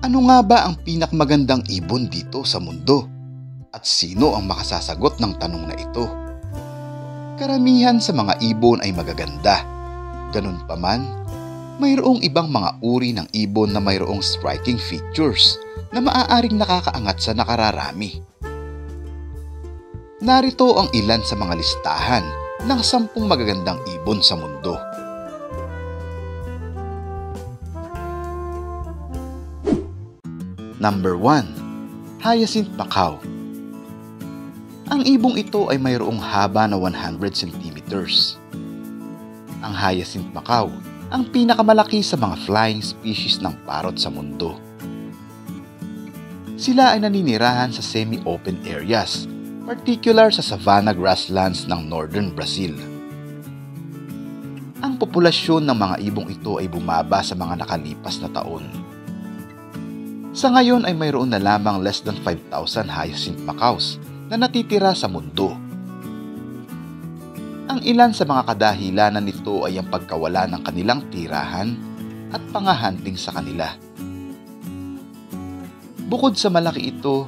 Ano nga ba ang pinakamagandang ibon dito sa mundo? At sino ang makasasagot ng tanong na ito? Karamihan sa mga ibon ay magaganda. Ganun pa man, mayroong ibang mga uri ng ibon na mayroong striking features na maaaring nakakaangat sa nakararami. Narito ang ilan sa mga listahan ng 10 magagandang ibon sa mundo. Number 1. Hyacinth macaw. Ang ibong ito ay mayroong haba na 100 centimeters. Ang hyacinth macaw ang pinakamalaki sa mga flying species ng parrot sa mundo. Sila ay naninirahan sa semi-open areas, particular sa savanna grasslands ng northern Brazil. Ang populasyon ng mga ibong ito ay bumaba sa mga nakalipas na taon. Sa ngayon ay mayroon na lamang less than 5,000 hyacinth macaws na natitira sa mundo. Ang ilan sa mga kadahilanan nito ay ang pagkawala ng kanilang tirahan at pangahunting sa kanila. Bukod sa malaki ito,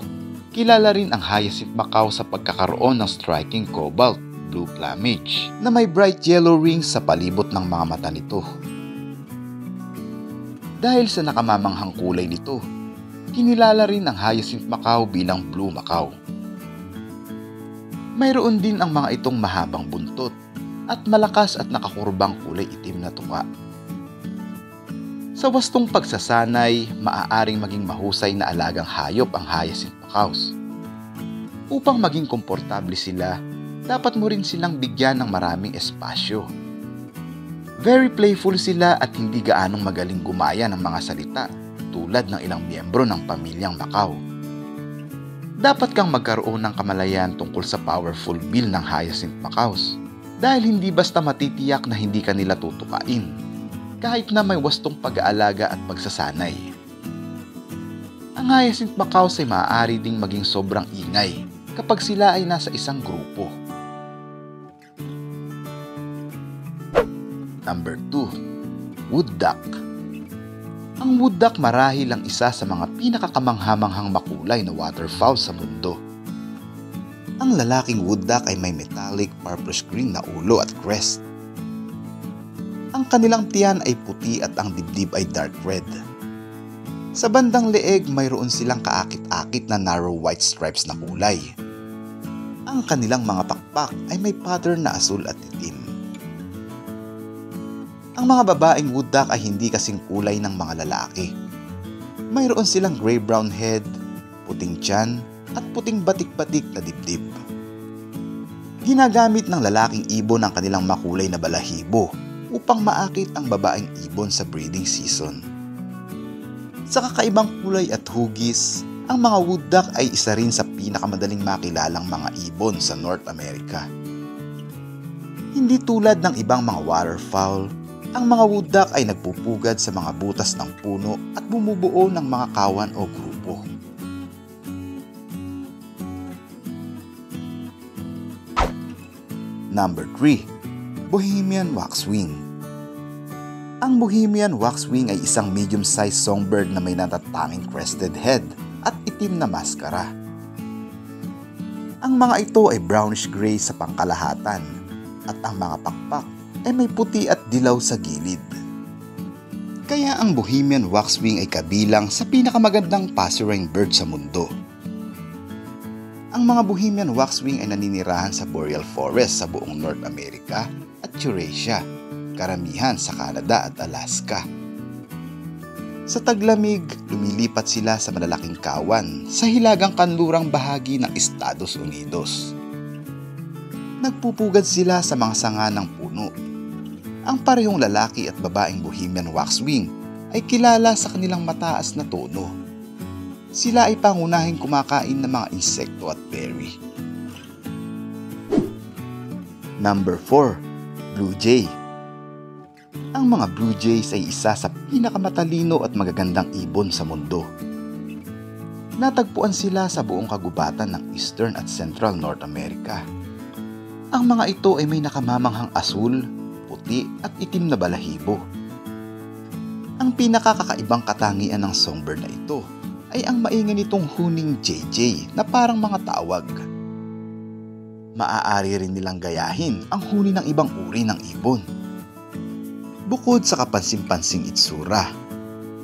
kilala rin ang hyacinth macaw sa pagkakaroon ng striking cobalt blue plumage na may bright yellow rings sa palibot ng mga mata nito. Dahil sa nakamamanghang kulay nito, kinilala rin ang hyacinth macaw bilang blue macaw. Mayroon din ang mga itong mahabang buntot at malakas at nakakurbang kulay itim na tuka. Sa wastong pagsasanay, maaaring maging mahusay na alagang hayop ang hyacinth macaws. Upang maging komportable sila, dapat mo rin silang bigyan ng maraming espasyo. Very playful sila at hindi gaanong magaling gumaya ng mga salita tulad ng ilang miyembro ng pamilyang macaw. Dapat kang magkaroon ng kamalayan tungkol sa powerful bill ng hyacinth macaws dahil hindi basta matitiyak na hindi ka nila tutukain kahit na may wastong pag-aalaga at pagsasanay. Ang hyacinth macaws ay maaari ding maging sobrang ingay kapag sila ay nasa isang grupo. Number 2. Wood duck. Ang wood duck marahil ang isa sa mga pinakakamanghamanghang makulay na waterfowl sa mundo. Ang lalaking wood duck ay may metallic purplish green na ulo at crest. Ang kanilang tiyan ay puti at ang dibdib ay dark red. Sa bandang leeg mayroon silang kaakit-akit na narrow white stripes na kulay. Ang kanilang mga pakpak ay may pattern na asul at itim. Ang mga babaeng wood duck ay hindi kasing kulay ng mga lalaki. Mayroon silang gray-brown head, puting tiyan, at puting batik-batik na dibdib. Ginagamit ng lalaking ibon ang kanilang makulay na balahibo upang maakit ang babaeng ibon sa breeding season. Sa kakaibang kulay at hugis, ang mga wood duck ay isa rin sa pinakamadaling makilalang mga ibon sa North America. Hindi tulad ng ibang mga waterfowl, ang mga wood duck ay nagpupugad sa mga butas ng puno at bumubuo ng mga kawan o grupo. Number 3. Bohemian waxwing. Ang Bohemian waxwing ay isang medium-sized songbird na may natatanging crested head at itim na maskara. Ang mga ito ay brownish-gray sa pangkalahatan at ang mga pakpak ay may puti at dilaw sa gilid. Kaya ang Bohemian waxwing ay kabilang sa pinakamagandang passerine bird sa mundo. Ang mga Bohemian waxwing ay naninirahan sa boreal forest sa buong North America at Eurasia, karamihan sa Canada at Alaska. Sa taglamig, lumilipat sila sa malalaking kawan sa hilagang kanlurang bahagi ng Estados Unidos. Nagpupugad sila sa mga sanga ng puno. Ang parehong lalaki at babaeng Bohemian waxwing ay kilala sa kanilang mataas na tono. Sila ay pangunahing kumakain ng mga insekto at berry. Number 4. Blue jay. Ang mga blue jays ay isa sa pinakamatalino at magagandang ibon sa mundo. Natagpuan sila sa buong kagubatan ng Eastern at Central North America. Ang mga ito ay may nakamamanghang asul, puti at itim na balahibo. Ang pinakakakaibang katangian ng songbird na ito ay ang maingay nitong huning JJ na parang mga tawag. Maaari rin nilang gayahin ang huni ng ibang uri ng ibon. Bukod sa kapansin-pansing itsura,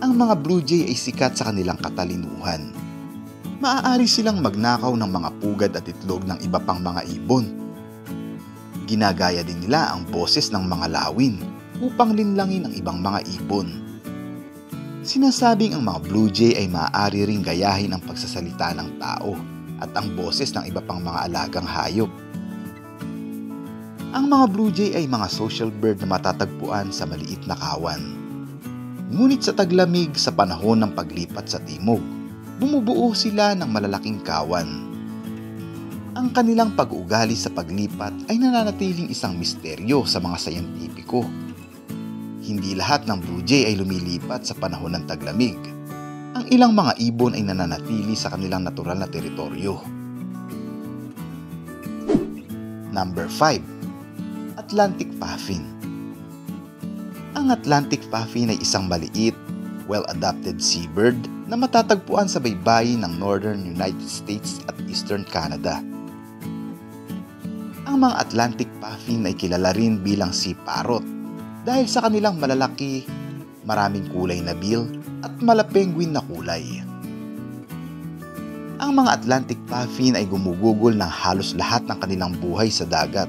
ang mga Blue Jay ay sikat sa kanilang katalinuhan. Maaari silang magnakaw ng mga pugad at itlog ng iba pang mga ibon. Ginagaya din nila ang boses ng mga lawin upang linlangin ang ibang mga ibon. Sinasabing ang mga Blue Jay ay maaari ring gayahin ang pagsasalita ng tao at ang boses ng iba pang mga alagang hayop. Ang mga Blue Jay ay mga social bird na matatagpuan sa maliit na kawan. Ngunit sa taglamig sa panahon ng paglipat sa timog, bumubuo sila ng malalaking kawan. Ang kanilang pag-uugali sa paglipat ay nananatiling isang misteryo sa mga sayentipiko. Hindi lahat ng Blue Jay ay lumilipat sa panahon ng taglamig. Ang ilang mga ibon ay nananatili sa kanilang natural na teritoryo. Number 5. Atlantic Puffin. Ang Atlantic Puffin ay isang maliit, well-adapted seabird na matatagpuan sa baybayin ng Northern United States at Eastern Canada. Ang mga Atlantic Puffin ay kilala rin bilang sea parrot dahil sa kanilang malalaki, maraming kulay na bill at malapenguin na kulay. Ang mga Atlantic Puffin ay gumugugol ng halos lahat ng kanilang buhay sa dagat.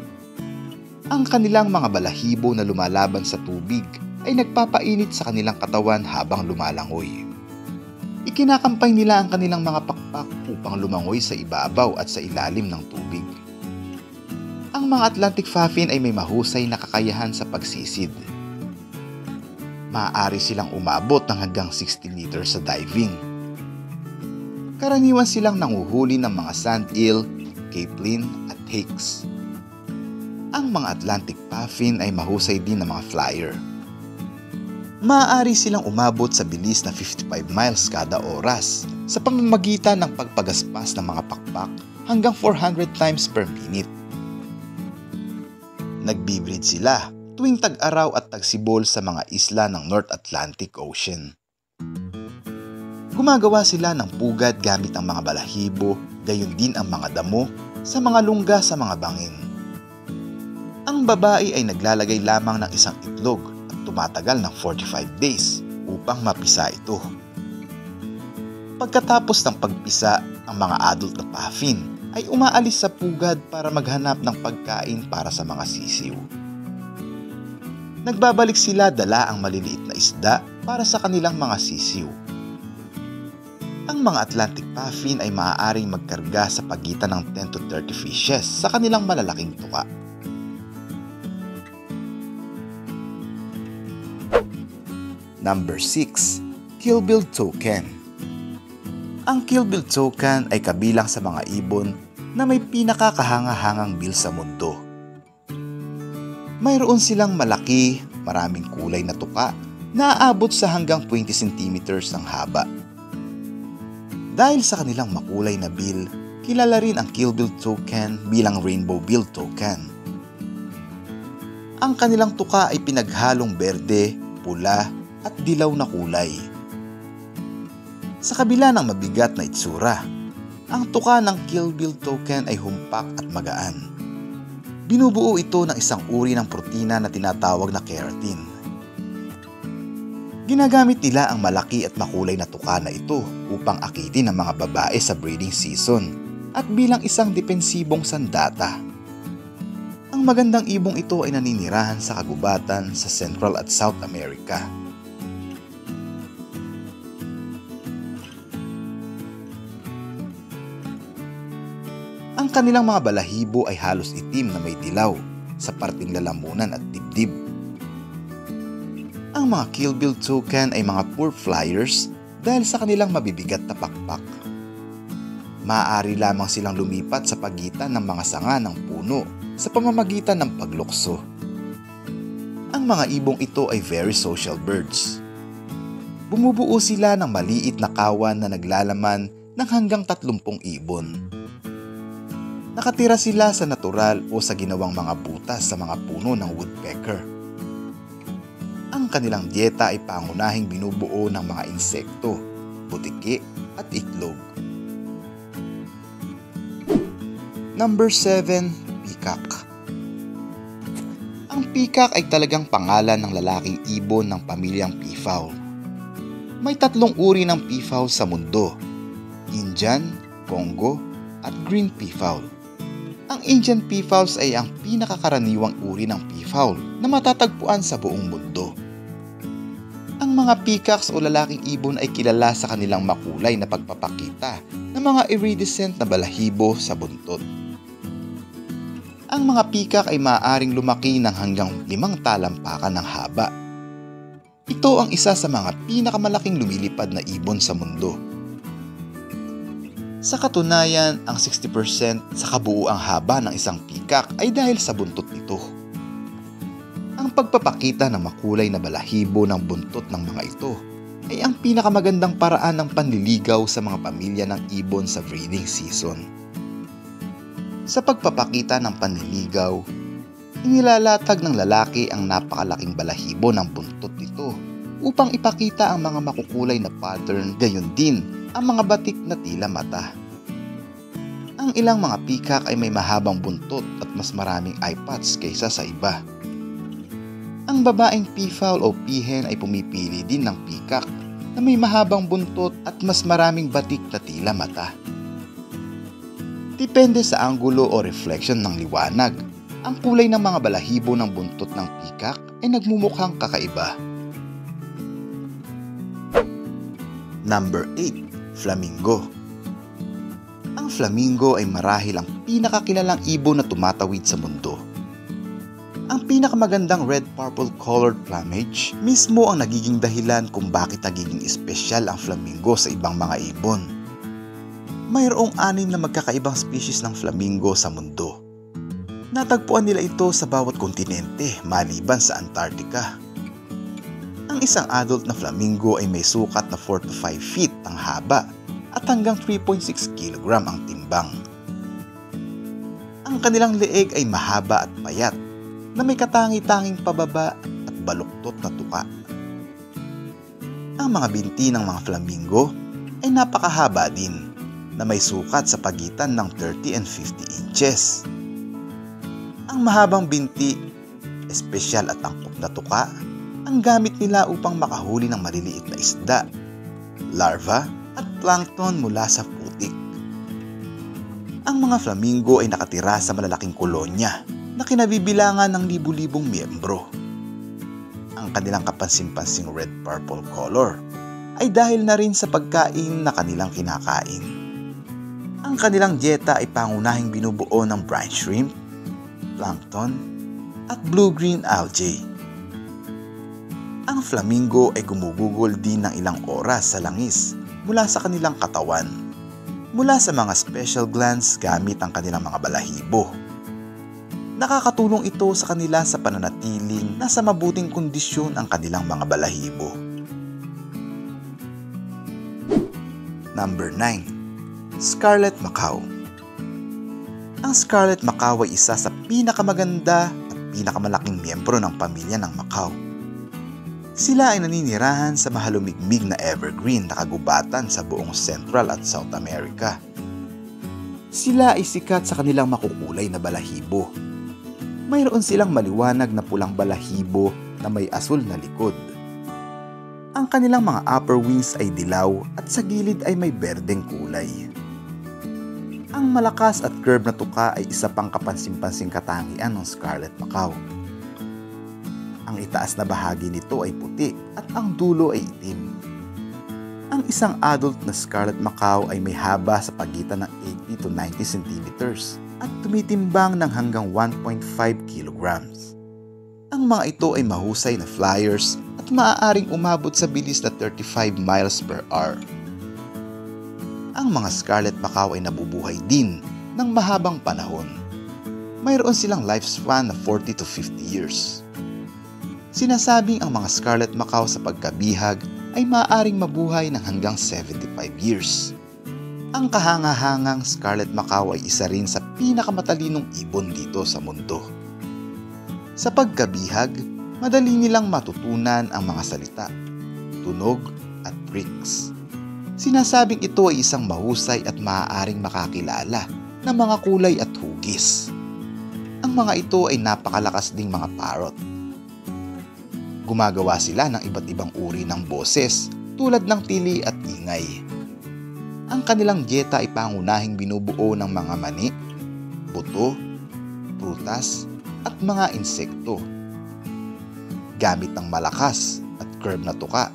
Ang kanilang mga balahibo na lumalaban sa tubig ay nagpapainit sa kanilang katawan habang lumalangoy. Ikinakampay nila ang kanilang mga pakpak upang lumangoy sa ibabaw at sa ilalim ng tubig. Ang mga Atlantic Puffin ay may mahusay na kakayahan sa pagsisid. Maaari silang umabot ng hanggang 60 meters sa diving. Karaniwan silang nanguhuli ng mga sand eel, capelin at hakes. Ang mga Atlantic Puffin ay mahusay din na mga flyer. Maaari silang umabot sa bilis na 55 miles kada oras sa pamamagitan ng pagpagaspas ng mga pakpak hanggang 400 times per minute. Nagbibreed sila tuwing tag-araw at tagsibol sa mga isla ng North Atlantic Ocean. Gumagawa sila ng pugad gamit ang mga balahibo, gayon din ang mga damo sa mga lungga sa mga bangin. Ang babae ay naglalagay lamang ng isang itlog at tumatagal ng 45 days upang mapisa ito. Pagkatapos ng pagpisa, ang mga adult na puffin ay umaalis sa pugad para maghanap ng pagkain para sa mga sisiw. Nagbabalik sila dala ang maliliit na isda para sa kanilang mga sisiw. Ang mga Atlantic Puffin ay maaaring magkarga sa pagitan ng 10 to 30 fishes sa kanilang malalaking tuka. Number 6. Kill-billed toucan. Ang kill-billed toucan ay kabilang sa mga ibon na may pinakakahanga-hangang bill sa mundo. Mayroon silang malaki, maraming kulay na tuka na aabot sa hanggang 20 cm ang haba. Dahil sa kanilang makulay na bill, kilala rin ang kill-billed toucan bilang rainbow-billed toucan. Ang kanilang tuka ay pinaghalong berde, pula at dilaw na kulay. Sa kabila ng mabigat na itsura, ang tuka ng kill-billed toucan ay humpak at magaan. Binubuo ito ng isang uri ng protina na tinatawag na keratin. Ginagamit nila ang malaki at makulay na tuka na ito upang akitin ang mga babae sa breeding season at bilang isang depensibong sandata. Ang magandang ibong ito ay naninirahan sa kagubatan sa Central at South America. Ang kanilang mga balahibo ay halos itim na may dilaw sa parting lalamunan at dibdib. Ang mga kill-billed toucan ay mga poor flyers dahil sa kanilang mabibigat na pakpak. Maaari lamang silang lumipat sa pagitan ng mga sanga ng puno sa pamamagitan ng paglukso. Ang mga ibong ito ay very social birds. Bumubuo sila ng maliit na kawan na naglalaman ng hanggang 30 ibon. Nakatira sila sa natural o sa ginawang mga butas sa mga puno ng woodpecker. Ang Ang kanilang dieta ay pangunahing binubuo ng mga insekto, butiki at itlog. Number 7. Peacock. Ang peacock ay talagang pangalan ng lalaking ibon ng pamilyang peafowl. May 3 uri ng peafowl sa mundo: Indian, Congo, at green peafowl. Ang Indian peafowls ay ang pinakakaraniwang uri ng peafowl na matatagpuan sa buong mundo. Ang mga peacocks o lalaking ibon ay kilala sa kanilang makulay na pagpapakita ng mga iridescent na balahibo sa buntot. Ang mga peacock ay maaaring lumaki ng hanggang 5 talampakan ng haba. Ito ang isa sa mga pinakamalaking lumilipad na ibon sa mundo. Sa katunayan, ang 60% sa kabuuang haba ng isang peacock ay dahil sa buntot nito. Ang pagpapakita ng makulay na balahibo ng buntot ng mga ito ay ang pinakamagandang paraan ng panliligaw sa mga pamilya ng ibon sa breeding season. Sa pagpapakita ng panliligaw, inilalatag ng lalaki ang napakalaking balahibo ng buntot nito upang ipakita ang mga makukulay na pattern, gayon din ang mga batik na tila mata. Ang ilang mga peacock ay may mahabang buntot at mas maraming eye patch kaysa sa iba. Ang babaeng peafowl o peahen ay pumipili din ng peacock na may mahabang buntot at mas maraming batik na tila mata. Depende sa anggulo o reflection ng liwanag, ang kulay ng mga balahibo ng buntot ng peacock ay nagmumukhang kakaiba. Number 8. Flamingo. Ang flamingo ay marahil ang pinakakilalang ibon na tumatawid sa mundo. Ang pinakamagandang red-purple colored plumage mismo ang nagiging dahilan kung bakit nagiging espesyal ang flamingo sa ibang mga ibon. Mayroong 6 na magkakaibang species ng flamingo sa mundo. Natagpuan nila ito sa bawat kontinente maliban sa Antarctica. Ang isang adult na flamingo ay may sukat na 4 to 5 feet ang haba at hanggang 3.6 kg ang timbang. Ang kanilang leeg ay mahaba at payat na may katangi-tanging pababa at baluktot na tuka. Ang mga binti ng mga flamingo ay napakahaba din na may sukat sa pagitan ng 30 and 50 inches. Ang mahabang binti, espesyal at angkop na tuka, ang gamit nila upang makahuli ng maliliit na isda, larva at plankton mula sa putik. Ang mga flamingo ay nakatira sa malalaking kolonya na kinabibilangan ng libu-libong miyembro. Ang kanilang kapansin-pansing red-purple color ay dahil na rin sa pagkain na kanilang kinakain. Ang kanilang dieta ay pangunahing binubuo ng brine shrimp, plankton, at blue-green algae. Ang flamingo ay gumugugol din ng ilang oras sa langis mula sa kanilang katawan, mula sa mga special glands gamit ang kanilang mga balahibo. Nakakatulong ito sa kanila sa pananatiling nasa mabuting kondisyon ang kanilang mga balahibo. Number 9. Scarlet Macaw. Ang Scarlet Macaw ay isa sa pinakamaganda at pinakamalaking miyembro ng pamilya ng macaw. Sila ay naninirahan sa mahalumigmig na evergreen na kagubatan sa buong Central at South America. Sila ay sikat sa kanilang makukulay na balahibo. Mayroon silang maliwanag na pulang balahibo na may asul na likod. Ang kanilang mga upper wings ay dilaw at sa gilid ay may berdeng kulay. Ang malakas at curved na tuka ay isa pang kapansin-pansing katangian ng Scarlet Macaw. Ang itaas na bahagi nito ay puti at ang dulo ay itim. Ang isang adult na Scarlet Macaw ay may haba sa pagitan ng 80 to 90 centimeters at tumitimbang ng hanggang 1.5 kilograms. Ang mga ito ay mahusay na flyers at maaaring umabot sa bilis na 35 miles per hour. Ang mga Scarlet Macaw ay nabubuhay din ng mahabang panahon. Mayroon silang lifespan na 40 to 50 years. Sinasabing ang mga Scarlet Macaw sa pagkabihag ay maaaring mabuhay ng hanggang 75 years. Ang kahanga-hangang Scarlet Macaw ay isa rin sa pinakamatalinong ibon dito sa mundo. Sa pagkabihag, Madali nilang matutunan ang mga salita, tunog at tricks. Sinasabing ito ay isang mahusay at maaaring makakilala ng mga kulay at hugis. Ang mga ito ay napakalakas ding mga parrot. Gumagawa sila ng iba't ibang uri ng boses tulad ng tili at ingay. Ang kanilang dieta ay pangunahing binubuo ng mga mani, buto, prutas at mga insekto. Gamit ng malakas at curve na tuka,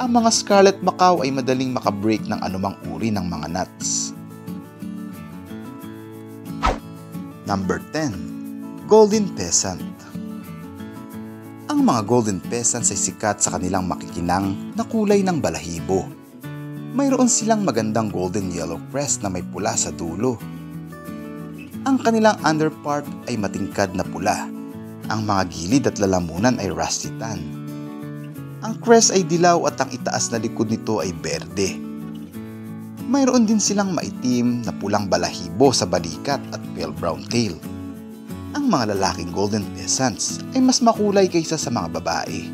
ang mga scarlet macaw ay madaling makabreak ng anumang uri ng mga nuts. Number 10. Golden Pheasant. Ang mga golden pheasants ay sikat sa kanilang makikinang na kulay ng balahibo. Mayroon silang magandang golden yellow crest na may pula sa dulo. Ang kanilang underpart ay matingkad na pula. Ang mga gilid at lalamunan ay rusty tan. Ang crest ay dilaw at ang itaas na likod nito ay berde. Mayroon din silang maitim na pulang balahibo sa balikat at pale brown tail. Ang mga lalaking golden pheasants ay mas makulay kaysa sa mga babae.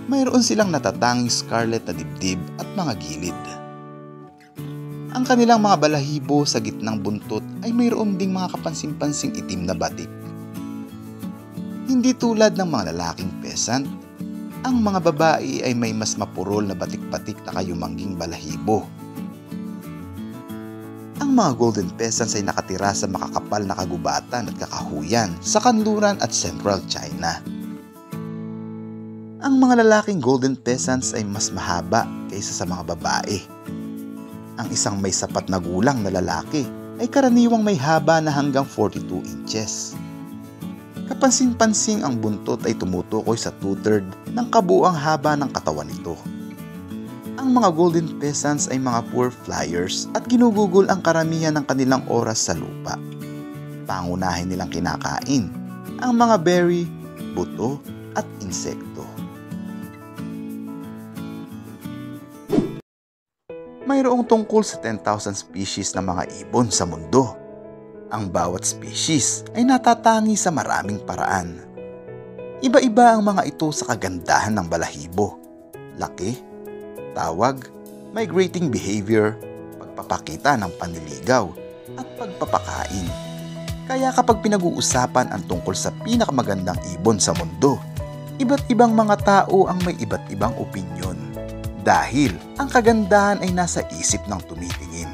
Mayroon silang natatanging scarlet na dibdib at mga gilid. Ang kanilang mga balahibo sa gitnang buntot ay mayroon ding mga kapansin-pansing itim na batik. Hindi tulad ng mga lalaking pheasant, ang mga babae ay may mas mapurol na batik-batik na kayumangging balahibo. Ang mga golden pheasants ay nakatira sa makakapal na kagubatan at kakahuyan sa kanluran at central China. Ang mga lalaking golden pheasants ay mas mahaba kaysa sa mga babae. Ang isang may sapat na gulang na lalaki ay karaniwang may haba na hanggang 42 inches. Kapansin-pansing ang buntot ay tumutukoy sa 2/3 ng kabuuang haba ng katawan nito. Ang mga golden pheasants ay mga poor flyers at ginugugol ang karamihan ng kanilang oras sa lupa. Pangunahin nilang kinakain ang mga berry, buto at insekto. Mayroong tungkol sa 10,000 species na mga ibon sa mundo. Ang bawat species ay natatangi sa maraming paraan. Iba-iba ang mga ito sa kagandahan ng balahibo, laki, tawag, migrating behavior, pagpapakita ng panliligaw, at pagpapakain. Kaya kapag pinag-uusapan ang tungkol sa pinakamagandang ibon sa mundo, iba't ibang mga tao ang may iba't ibang opinyon. Dahil ang kagandahan ay nasa isip ng tumitingin.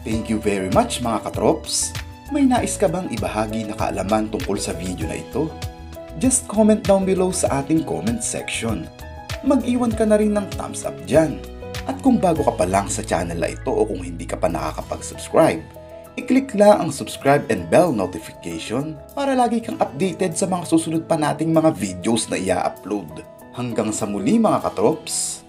Thank you very much mga katrops! May nais ka bang ibahagi na kaalaman tungkol sa video na ito? Just comment down below sa ating comment section. Mag-iwan ka na rin ng thumbs up dyan. At kung bago ka pa lang sa channel na ito o kung hindi ka pa nakakapag-subscribe, i-click lang ang subscribe and bell notification para lagi kang updated sa mga susunod pa nating mga videos na i-upload. Hanggang sa muli mga katrops!